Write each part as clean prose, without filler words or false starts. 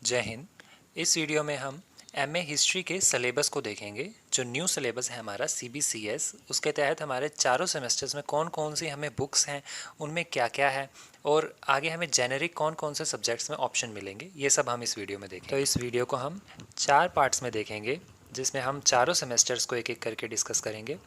जय हिंद। इस वीडियो में हम एमए हिस्ट्री के सिलेबस को देखेंगे। जो न्यू सिलेबस है हमारा सीबीसीएस, उसके तहत हमारे चारों सेमेस्टर्स में कौन कौन सी हमें बुक्स हैं, उनमें क्या क्या है, और आगे हमें जेनेरिक कौन कौन से सब्जेक्ट्स में ऑप्शन मिलेंगे, ये सब हम इस वीडियो में देखेंगे। तो इस वीडियो को हम 4 पार्ट्स में देखेंगे, जिसमें हम चारों सेमेस्टर्स को एक एक करके डिस्कस करेंगे।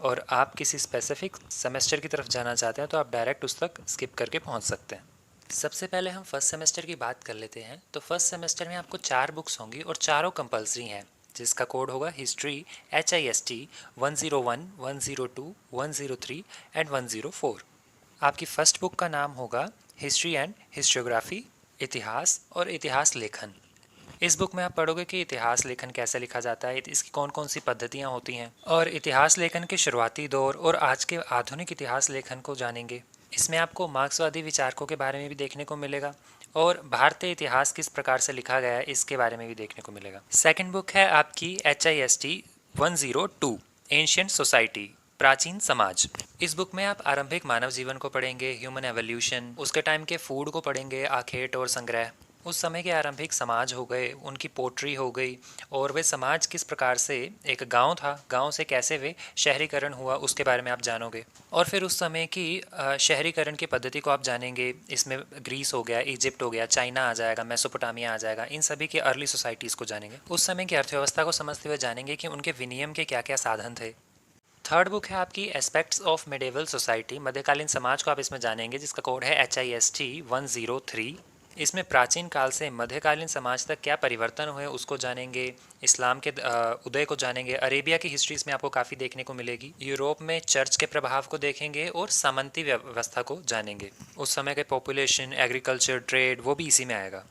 और आप किसी स्पेसिफिक सेमेस्टर की तरफ जाना चाहते हैं तो आप डायरेक्ट उस तक स्किप करके पहुँच सकते हैं। सबसे पहले हम फर्स्ट सेमेस्टर की बात कर लेते हैं। तो फर्स्ट सेमेस्टर में आपको 4 बुक्स होंगी और चारों कंपलसरी हैं, जिसका कोड होगा हिस्ट्री HIST 101, 102, 103 एंड 104। आपकी फर्स्ट बुक का नाम होगा हिस्ट्री एंड हिस्टोग्राफी, इतिहास और इतिहास लेखन। इस बुक में आप पढ़ोगे कि इतिहास लेखन कैसे लिखा जाता है, इसकी कौन कौन सी पद्धतियाँ होती हैं, और इतिहास लेखन के शुरुआती दौर और आज के आधुनिक इतिहास लेखन को जानेंगे। इसमें आपको मार्क्सवादी विचारकों के बारे में भी देखने को मिलेगा और भारतीय इतिहास किस प्रकार से लिखा गया है इसके बारे में भी देखने को मिलेगा। सेकंड बुक है आपकी HIST 102 एंशिएंट सोसाइटी, प्राचीन समाज। इस बुक में आप आरंभिक मानव जीवन को पढ़ेंगे, ह्यूमन एवोल्यूशन, उसके टाइम के फूड को पढ़ेंगे, आखेट और संग्रह, उस समय के आरंभिक समाज हो गए, उनकी पोट्री हो गई, और वे समाज किस प्रकार से एक गांव था, गांव से कैसे वे शहरीकरण हुआ उसके बारे में आप जानोगे। और फिर उस समय की शहरीकरण की पद्धति को आप जानेंगे। इसमें ग्रीस हो गया, इजिप्ट हो गया, चाइना आ जाएगा, मेसोपोटामिया आ जाएगा, इन सभी के अर्ली सोसाइटीज़ को जानेंगे। उस समय की अर्थव्यवस्था को समझते हुए जानेंगे कि उनके विनियम के क्या क्या साधन थे। थर्ड बुक है आपकी एस्पेक्ट्स ऑफ मिडेवल सोसाइटी, मध्यकालीन समाज को आप इसमें जानेंगे, जिसका कोड है HIST 103। इसमें प्राचीन काल से मध्यकालीन समाज तक क्या परिवर्तन हुए उसको जानेंगे, इस्लाम के उदय को जानेंगे, अरेबिया की हिस्ट्री इसमें आपको काफ़ी देखने को मिलेगी, यूरोप में चर्च के प्रभाव को देखेंगे और सामंती व्यवस्था को जानेंगे। उस समय के पॉपुलेशन, एग्रीकल्चर, ट्रेड, वो भी इसी में आएगा।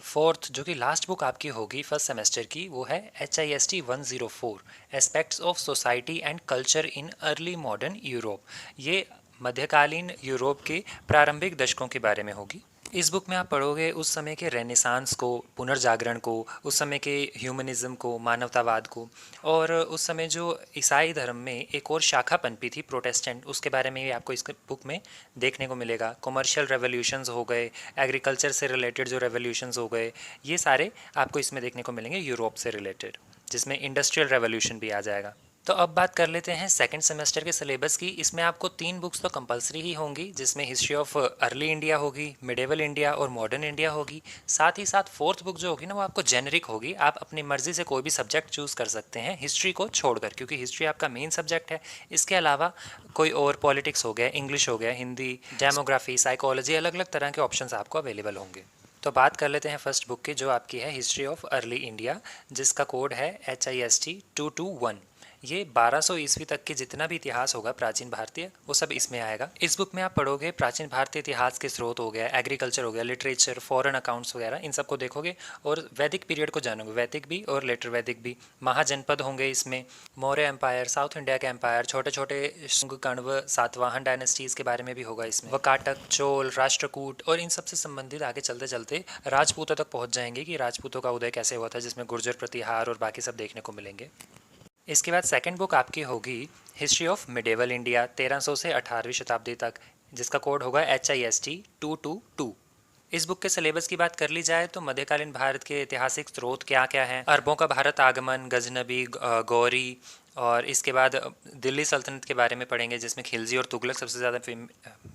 फोर्थ, जो कि लास्ट बुक आपकी होगी फर्स्ट सेमेस्टर की, वो है HIST 104 aspects of society and culture in early modern Europe. ये मध्यकालीन यूरोप के प्रारंभिक दशकों के बारे में होगी। इस बुक में आप पढ़ोगे उस समय के रेनेसांस को, पुनर्जागरण को, उस समय के ह्यूमनिज्म को, मानवतावाद को, और उस समय जो ईसाई धर्म में एक और शाखा पनपी थी, प्रोटेस्टेंट, उसके बारे में भी आपको इस बुक में देखने को मिलेगा। कमर्शियल रेवोल्यूशंस हो गए, एग्रीकल्चर से रिलेटेड जो रेवोल्यूशंस हो गए, ये सारे आपको इसमें देखने को मिलेंगे यूरोप से रिलेटेड, जिसमें इंडस्ट्रियल रेवोल्यूशन भी आ जाएगा। तो अब बात कर लेते हैं सेकंड सेमेस्टर के सिलेबस की। इसमें आपको 3 बुक्स तो कंपलसरी ही होंगी, जिसमें हिस्ट्री ऑफ अर्ली इंडिया होगी, मिडेवल इंडिया और मॉडर्न इंडिया होगी। साथ ही साथ फोर्थ बुक जो होगी ना, वो आपको जेनरिक होगी। आप अपनी मर्जी से कोई भी सब्जेक्ट चूज़ कर सकते हैं हिस्ट्री को छोड़कर, क्योंकि हिस्ट्री आपका मेन सब्जेक्ट है। इसके अलावा कोई और पॉलिटिक्स हो गया, इंग्लिश हो गया, हिंदी, डेमोग्राफी, साइकोलॉजी, अलग अलग तरह के ऑप्शन आपको अवेलेबल होंगे। तो बात कर लेते हैं फर्स्ट बुक की, जो आपकी है हिस्ट्री ऑफ अर्ली इंडिया, जिसका कोड है HIST 221। ये 1200 ईस्वी तक के जितना भी इतिहास होगा प्राचीन भारतीय, वो सब इसमें आएगा। इस बुक में आप पढ़ोगे प्राचीन भारतीय इतिहास के स्रोत हो गया, एग्रीकल्चर हो गया, लिटरेचर, फॉरेन अकाउंट्स वगैरह, इन सबको देखोगे और वैदिक पीरियड को जानोगे, वैदिक भी और लेटर वैदिक भी। महाजनपद होंगे इसमें, मौर्य एम्पायर, साउथ इंडिया के एम्पायर, छोटे छोटे शुंग, कण्व, सातवाहन डायनेस्टीज़ के बारे में भी होगा इसमें, वकाटक, चोल, राष्ट्रकूट, और इन सब से संबंधित आगे चलते चलते राजपूतों तक पहुँच जाएंगे कि राजपूतों का उदय कैसे हुआ था, जिसमें गुर्जर प्रतिहार और बाकी सब देखने को मिलेंगे। इसके बाद सेकंड बुक आपकी होगी हिस्ट्री ऑफ मिडेवल इंडिया 1300 से 18वीं शताब्दी तक, जिसका कोड होगा HIST 222। इस बुक के सिलेबस की बात कर ली जाए तो मध्यकालीन भारत के ऐतिहासिक स्रोत क्या क्या हैं, अरबों का भारत आगमन, गजनबी, गौरी, और इसके बाद दिल्ली सल्तनत के बारे में पढ़ेंगे, जिसमें खिलजी और तुगलक सबसे ज़्यादा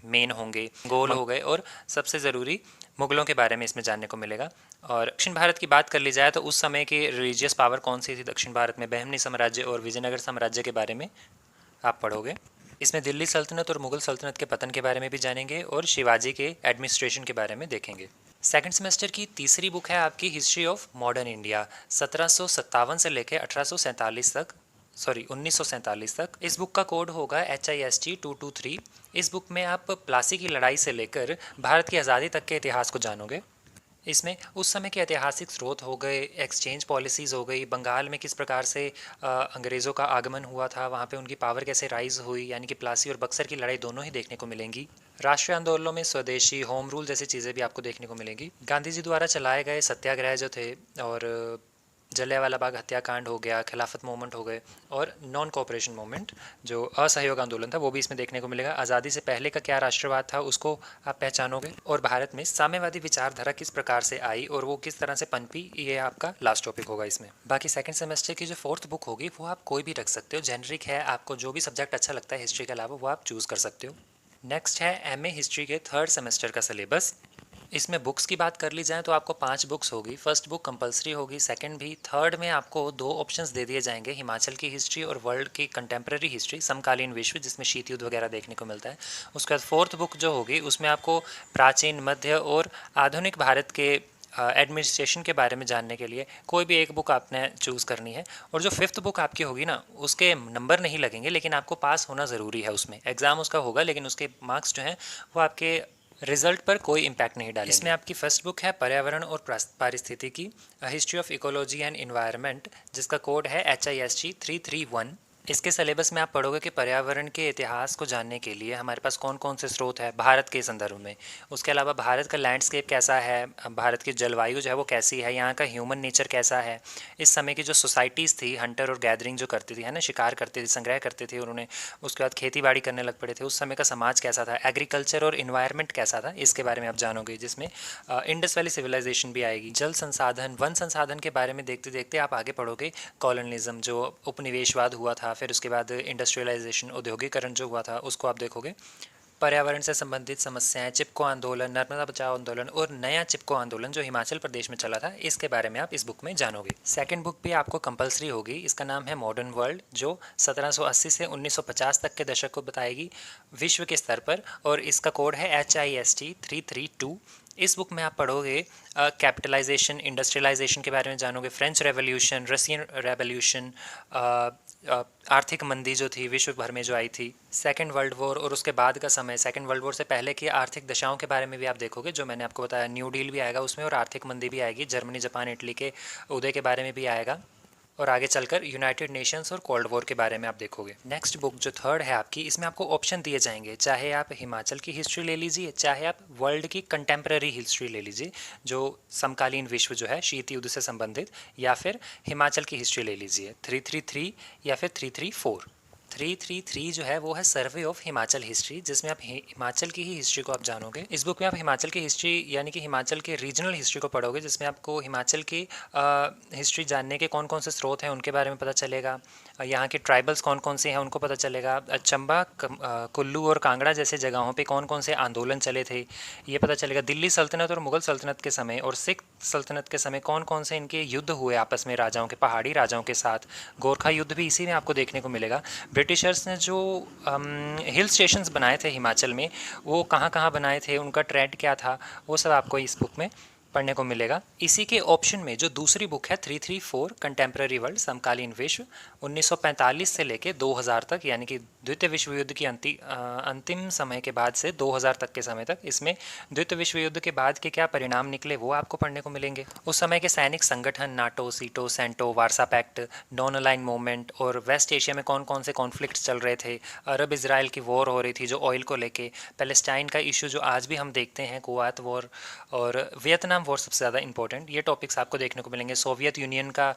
मेन होंगे, गोल हो गए, और सबसे ज़रूरी मुगलों के बारे में इसमें जानने को मिलेगा। और दक्षिण भारत की बात कर ली जाए तो उस समय की रिलीजियस पावर कौन सी थी दक्षिण भारत में, बहमनी साम्राज्य और विजयनगर साम्राज्य के बारे में आप पढ़ोगे। इसमें दिल्ली सल्तनत और मुगल सल्तनत के पतन के बारे में भी जानेंगे और शिवाजी के एडमिनिस्ट्रेशन के बारे में देखेंगे। सेकंड सेमेस्टर की तीसरी बुक है आपकी हिस्ट्री ऑफ मॉडर्न इंडिया 1757 से लेकर 1847 तक, 1947 तक। इस बुक का कोड होगा HIST 223। इस बुक में आप प्लासी की लड़ाई से लेकर भारत की आज़ादी तक के इतिहास को जानोगे। इसमें उस समय के ऐतिहासिक स्रोत हो गए, एक्सचेंज पॉलिसीज़ हो गई, बंगाल में किस प्रकार से अंग्रेज़ों का आगमन हुआ था, वहाँ पे उनकी पावर कैसे राइज हुई, यानी कि प्लासी और बक्सर की लड़ाई दोनों ही देखने को मिलेंगी। राष्ट्रीय आंदोलनों में स्वदेशी, होम रूल जैसी चीज़ें भी आपको देखने को मिलेंगी। गांधी जी द्वारा चलाए गए सत्याग्रह जो थे, और जलियांवाला बाग हत्याकांड हो गया, खिलाफत मूवमेंट हो गए, और नॉन कोऑपरेशन मूवमेंट जो असहयोग आंदोलन था वो भी इसमें देखने को मिलेगा। आज़ादी से पहले का क्या राष्ट्रवाद था उसको आप पहचानोगे, और भारत में साम्यवादी विचारधारा किस प्रकार से आई और वो किस तरह से पनपी, ये आपका लास्ट टॉपिक होगा इसमें। बाकी सेकंड सेमेस्टर की जो फोर्थ बुक होगी वो आप कोई भी रख सकते हो, जेनरिक है, आपको जो भी सब्जेक्ट अच्छा लगता है हिस्ट्री के अलावा वो आप चूज़ कर सकते हो। नेक्स्ट है एमए हिस्ट्री के थर्ड सेमेस्टर का सिलेबस। इसमें बुक्स की बात कर ली जाए तो आपको 5 बुक्स होगी। फर्स्ट बुक कंपलसरी होगी, सेकंड भी, थर्ड में आपको 2 ऑप्शंस दे दिए जाएंगे, हिमाचल की हिस्ट्री और वर्ल्ड की कंटेम्प्रेरी हिस्ट्री, समकालीन विश्व, जिसमें शीत युद्ध वगैरह देखने को मिलता है। उसके बाद फोर्थ बुक जो होगी उसमें आपको प्राचीन, मध्य और आधुनिक भारत के एडमिनिस्ट्रेशन के बारे में जानने के लिए कोई भी एक बुक आपने चूज़ करनी है। और जो फिफ्थ बुक आपकी होगी ना, उसके नंबर नहीं लगेंगे, लेकिन आपको पास होना ज़रूरी है, उसमें एग्ज़ाम उसका होगा, लेकिन उसके मार्क्स जो हैं वो आपके रिजल्ट पर कोई इम्पैक्ट नहीं डालेंगे। इसमें आपकी फर्स्ट बुक है पर्यावरण और पारिस्थितिकी, history of ecology and environment, जिसका कोड है HISG 331। इसके सिलेबस में आप पढ़ोगे कि पर्यावरण के इतिहास को जानने के लिए हमारे पास कौन कौन से स्रोत है भारत के संदर्भ में। उसके अलावा भारत का लैंडस्केप कैसा है, भारत की जलवायु जो है वो कैसी है, यहाँ का ह्यूमन नेचर कैसा है, इस समय की जो सोसाइटीज़ थी हंटर और गैदरिंग जो करती थी, है ना, शिकार करती थी, संग्रह करती थी, उन्होंने उसके बाद खेती बाड़ी करने लग पड़े थे, उस समय का समाज कैसा था, एग्रीकल्चर और इन्वायरमेंट कैसा था, इसके बारे में आप जानोगे। जिसमें इंडस वैली सिविलाइजेशन भी आएगी। जल संसाधन, वन संसाधन के बारे में देखते देखते आप आगे पढ़ोगे कॉलोनिज्म, जो उपनिवेशवाद हुआ था, फिर उसके बाद इंडस्ट्रियलाइजेशन, औद्योगिकरण जो हुआ था, उसको आप देखोगे। पर्यावरण से संबंधित समस्याएं, चिपको आंदोलन, नर्मदा बचाओ आंदोलन और नया चिपको आंदोलन जो हिमाचल प्रदेश में चला था, इसके बारे में आप इस बुक में जानोगे। सेकंड बुक भी आपको कंपलसरी होगी, इसका नाम है मॉडर्न वर्ल्ड, जो 1780 से 1950 तक के दशक को बताएगी विश्व के स्तर पर, और इसका कोड है HIST 332। इस बुक में आप पढ़ोगे कैपिटलाइजेशन, इंडस्ट्रियलाइजेशन के बारे में जानोगे, फ्रेंच रेवोल्यूशन, रशियन रेवोल्यूशन, आर्थिक मंदी जो थी विश्व भर में जो आई थी, सेकेंड वर्ल्ड वॉर और उसके बाद का समय, सेकेंड वर्ल्ड वॉर से पहले की आर्थिक दशाओं के बारे में भी आप देखोगे, जो मैंने आपको बताया, न्यू डील भी आएगा उसमें और आर्थिक मंदी भी आएगी, जर्मनी, जापान, इटली के उदय के बारे में भी आएगा, और आगे चलकर यूनाइटेड नेशंस और कोल्ड वॉर के बारे में आप देखोगे। नेक्स्ट बुक जो थर्ड है आपकी, इसमें आपको ऑप्शन दिए जाएंगे, चाहे आप हिमाचल की हिस्ट्री ले लीजिए, चाहे आप वर्ल्ड की कंटेम्प्रेरी हिस्ट्री ले लीजिए, जो समकालीन विश्व जो है शीत युद्ध से संबंधित, या फिर हिमाचल की हिस्ट्री ले लीजिए 333 या फिर 334। 333 जो है वो है सर्वे ऑफ हिमाचल हिस्ट्री, जिसमें आप हिमाचल की ही हिस्ट्री को आप जानोगे। इस बुक में आप हिमाचल की हिस्ट्री यानी कि हिमाचल के रीजनल हिस्ट्री को पढ़ोगे, जिसमें आपको हिमाचल की हिस्ट्री जानने के कौन कौन से स्रोत हैं उनके बारे में पता चलेगा, यहाँ के ट्राइबल्स कौन कौन से हैं उनको पता चलेगा, चंबा, कुल्लू और कांगड़ा जैसे जगहों पे कौन कौन से आंदोलन चले थे ये पता चलेगा, दिल्ली सल्तनत और मुगल सल्तनत के समय और सिख सल्तनत के समय कौन कौन से इनके युद्ध हुए आपस में राजाओं के, पहाड़ी राजाओं के साथ, गोरखा युद्ध भी इसी में आपको देखने को मिलेगा। ब्रिटिशर्स ने जो हिल स्टेशंस बनाए थे हिमाचल में, वो कहाँ कहाँ बनाए थे, उनका ट्रेंड क्या था, वो सब आपको इस बुक में पढ़ने को मिलेगा। इसी के ऑप्शन में जो दूसरी बुक है 334 कंटेम्प्रेरी वर्ल्ड, समकालीन विश्व, 1945 से लेके 2000 तक, यानी कि द्वितीय विश्व युद्ध की अंतिम समय के बाद से 2000 तक के समय तक, इसमें द्वितीय विश्व युद्ध के बाद के क्या परिणाम निकले वो आपको पढ़ने को मिलेंगे। उस समय के सैनिक संगठन, नाटो, सीटो, सेंटो, वारसा पैक्ट, नॉन अलाइन मूवमेंट, और वेस्ट एशिया में कौन कौन से कॉन्फ्लिक्ट चल रहे थे, अरब इसराइल की वॉर हो रही थी जो ऑयल को लेके, पैलेस्टाइन का इशू जो आज भी हम देखते हैं, कुवैत वॉर, और वियतनाम वॉर सबसे ज़्यादा इंपॉर्टेंट, ये टॉपिक्स आपको देखने को मिलेंगे। सोवियत यूनियन का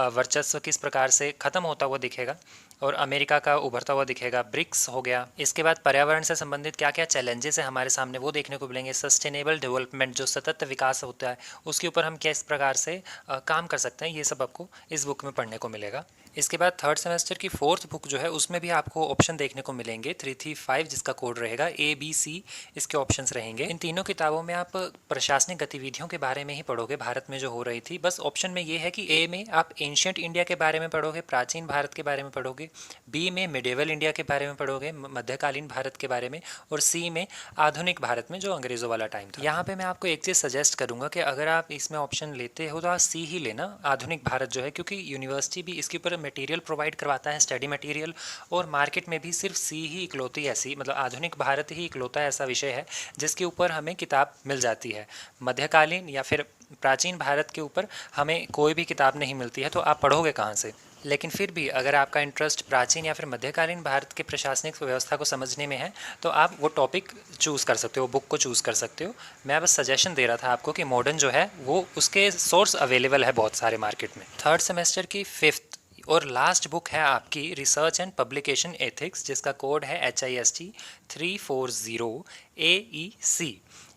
वर्चस्व किस प्रकार से ख़त्म होता हुआ दिखेगा और अमेरिका का उभरता हुआ दिखेगा, ब्रिक्स हो गया। इसके बाद पर्यावरण से संबंधित क्या क्या चैलेंजेस है हमारे सामने वो देखने को मिलेंगे, सस्टेनेबल डेवलपमेंट जो सतत विकास होता है उसके ऊपर हम किस प्रकार से काम कर सकते हैं, ये सब आपको इस बुक में पढ़ने को मिलेगा। इसके बाद थर्ड सेमेस्टर की फोर्थ बुक जो है उसमें भी आपको ऑप्शन देखने को मिलेंगे, 335 जिसका कोड रहेगा, ABC इसके ऑप्शंस रहेंगे। इन तीनों किताबों में आप प्रशासनिक गतिविधियों के बारे में ही पढ़ोगे भारत में जो हो रही थी। बस ऑप्शन में ये है कि A में आप एंशियंट इंडिया के बारे में पढ़ोगे, प्राचीन भारत के बारे में पढ़ोगे, B में मिडेवल इंडिया के बारे में पढ़ोगे, मध्यकालीन भारत के बारे में, और C में आधुनिक भारत में जो अंग्रेज़ों वाला टाइम था। यहाँ पे मैं आपको एक चीज़ सजेस्ट करूँगा कि अगर आप इसमें ऑप्शन लेते हो तो आप C ही लेना, आधुनिक भारत जो है, क्योंकि यूनिवर्सिटी भी इसके ऊपर मटेरियल प्रोवाइड करवाता है, स्टडी मटेरियल, और मार्केट में भी सिर्फ C ही इकलौती ऐसी, मतलब आधुनिक भारत ही इकलौता ऐसा विषय है जिसके ऊपर हमें किताब मिल जाती है। मध्यकालीन या फिर प्राचीन भारत के ऊपर हमें कोई भी किताब नहीं मिलती है, तो आप पढ़ोगे कहाँ से। लेकिन फिर भी अगर आपका इंटरेस्ट प्राचीन या फिर मध्यकालीन भारत के प्रशासनिक व्यवस्था को समझने में है तो आप वो टॉपिक चूज़ कर सकते हो, बुक को चूज़ कर सकते हो। मैं बस सजेशन दे रहा था आपको कि मॉडर्न जो है वो उसके सोर्स अवेलेबल है बहुत सारे मार्केट में। थर्ड सेमेस्टर की फिफ्थ और लास्ट बुक है आपकी रिसर्च एंड पब्लिकेशन एथिक्स, जिसका कोड है HIST 340 AEC।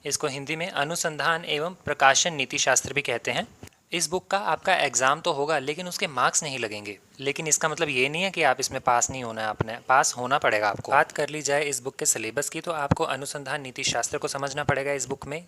इसको हिंदी में अनुसंधान एवं प्रकाशन नीति शास्त्र भी कहते हैं। इस बुक का आपका एग्ज़ाम तो होगा लेकिन उसके मार्क्स नहीं लगेंगे, लेकिन इसका मतलब ये नहीं है कि आप इसमें पास नहीं होना है, आपने पास होना पड़ेगा आपको। बात कर ली जाए इस बुक के सिलेबस की तो आपको अनुसंधान नीति शास्त्र को समझना पड़ेगा इस बुक में,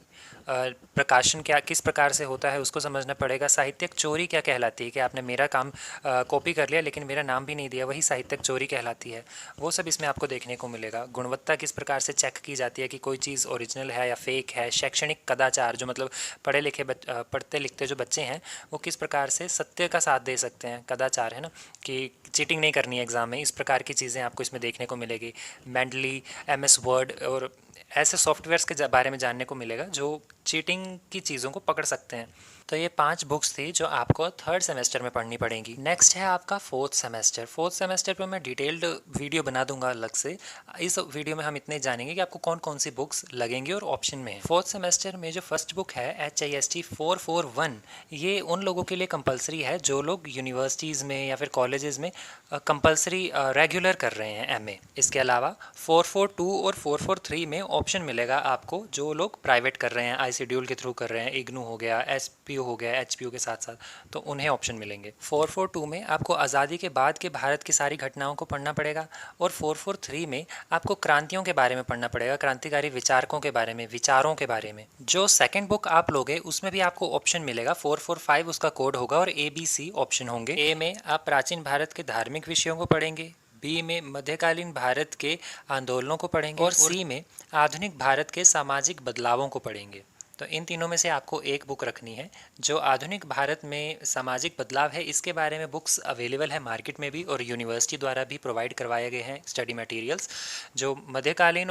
प्रकाशन क्या किस प्रकार से होता है उसको समझना पड़ेगा, साहित्यिक चोरी क्या कहलाती है कि आपने मेरा काम कॉपी कर लिया लेकिन मेरा नाम भी नहीं दिया, वही साहित्यिक चोरी कहलाती है, वो सब इसमें आपको देखने को मिलेगा। गुणवत्ता किस प्रकार से चेक की जाती है कि कोई चीज़ ओरिजिनल है या फेक है। शैक्षणिक कदाचार, जो मतलब पढ़ते लिखते जो बच्चे हैं वो किस प्रकार से सत्य का साथ दे सकते हैं, कदाचार है ना, कि चीटिंग नहीं करनी है एग्ज़ाम में, इस प्रकार की चीज़ें आपको इसमें देखने को मिलेगी। मेंडली, MS वर्ड और ऐसे सॉफ्टवेयर्स के बारे में जानने को मिलेगा जो चीटिंग की चीज़ों को पकड़ सकते हैं। तो ये 5 बुक्स थी जो आपको थर्ड सेमेस्टर में पढ़नी पड़ेंगी। नेक्स्ट है आपका फोर्थ सेमेस्टर। फोर्थ सेमेस्टर पर मैं डिटेल्ड वीडियो बना दूंगा अलग से। इस वीडियो में हम इतने जानेंगे कि आपको कौन कौन सी बुक्स लगेंगी और ऑप्शन में है। फोर्थ सेमेस्टर में जो फर्स्ट बुक है HIST 441, ये उन लोगों के लिए कंपलसरी है जो लोग यूनिवर्सिटीज़ में या फिर कॉलेजेस में कंपलसरी रेगुलर कर रहे हैं MA। इसके अलावा 442 और 443 में ऑप्शन मिलेगा आपको जो लोग प्राइवेट कर रहे हैं, ICDUL के थ्रू कर रहे हैं, IGNOU हो गया, SPU हो गया, HPU के साथ साथ, तो उन्हें ऑप्शन मिलेंगे। 442 में आपको आज़ादी के बाद के भारत की सारी घटनाओं को पढ़ना पड़ेगा और 443 में आपको क्रांतियों के बारे में पढ़ना पड़ेगा, क्रांतिकारी विचारकों के बारे में, विचारों के बारे में। जो सेकंड बुक आप लोगे उसमें भी आपको ऑप्शन मिलेगा, 445 उसका कोड होगा और ABC ऑप्शन होंगे। A में आप प्राचीन भारत के धार्मिक विषयों को पढ़ेंगे, B में मध्यकालीन भारत के आंदोलनों को पढ़ेंगे और C में आधुनिक भारत के सामाजिक बदलावों को पढ़ेंगे। तो इन तीनों में से आपको एक बुक रखनी है। जो आधुनिक भारत में सामाजिक बदलाव है इसके बारे में बुक्स अवेलेबल है मार्केट में भी और यूनिवर्सिटी द्वारा भी प्रोवाइड करवाए गए हैं स्टडी मटेरियल्स। जो मध्यकालीन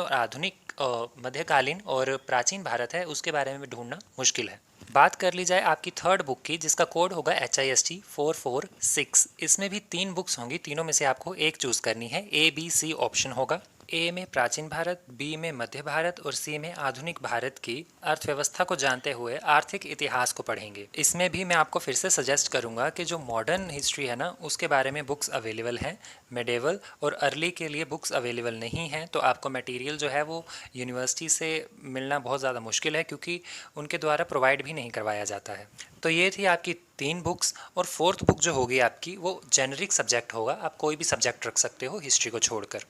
और प्राचीन भारत है उसके बारे में ढूंढना मुश्किल है। बात कर ली जाए आपकी थर्ड बुक की, जिसका कोड होगा HIST 446। इसमें भी 3 बुक्स होंगी, तीनों में से आपको एक चूज़ करनी है। ABC ऑप्शन होगा। A में प्राचीन भारत, B में मध्य भारत और C में आधुनिक भारत की अर्थव्यवस्था को जानते हुए आर्थिक इतिहास को पढ़ेंगे। इसमें भी मैं आपको फिर से सजेस्ट करूंगा कि जो मॉडर्न हिस्ट्री है ना उसके बारे में बुक्स अवेलेबल हैं, मेडेवल और अर्ली के लिए बुक्स अवेलेबल नहीं हैं। तो आपको मटेरियल जो है वो यूनिवर्सिटी से मिलना बहुत ज़्यादा मुश्किल है क्योंकि उनके द्वारा प्रोवाइड भी नहीं करवाया जाता है। तो ये थी आपकी 3 बुक्स और फोर्थ बुक जो होगी आपकी वो जेनरिक सब्जेक्ट होगा, आप कोई भी सब्जेक्ट रख सकते हो हिस्ट्री को छोड़कर।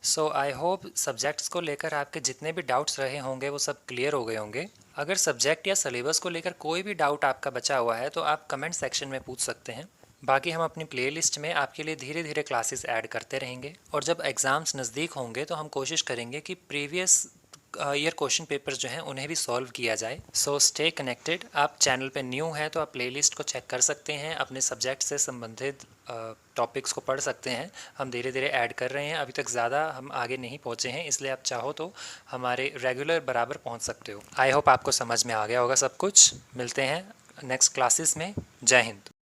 सो आई होप सब्जेक्ट्स को लेकर आपके जितने भी डाउट्स रहे होंगे वो सब क्लियर हो गए होंगे। अगर सब्जेक्ट या सिलेबस को लेकर कोई भी डाउट आपका बचा हुआ है तो आप कमेंट सेक्शन में पूछ सकते हैं। बाकी हम अपनी प्लेलिस्ट में आपके लिए धीरे धीरे क्लासेस ऐड करते रहेंगे और जब एग्ज़ाम्स नज़दीक होंगे तो हम कोशिश करेंगे कि प्रीवियस ईयर क्वेश्चन पेपर्स जो हैं उन्हें भी सॉल्व किया जाए। So stay connected. आप चैनल पे न्यू हैं तो आप प्लेलिस्ट को चेक कर सकते हैं, अपने सब्जेक्ट से संबंधित टॉपिक्स को पढ़ सकते हैं। हम धीरे धीरे ऐड कर रहे हैं, अभी तक ज़्यादा हम आगे नहीं पहुँचे हैं, इसलिए आप चाहो तो हमारे रेगुलर बराबर पहुँच सकते हो। आई होप आपको समझ में आ गया होगा सब कुछ। मिलते हैं नेक्स्ट क्लासेस में। जय हिंद।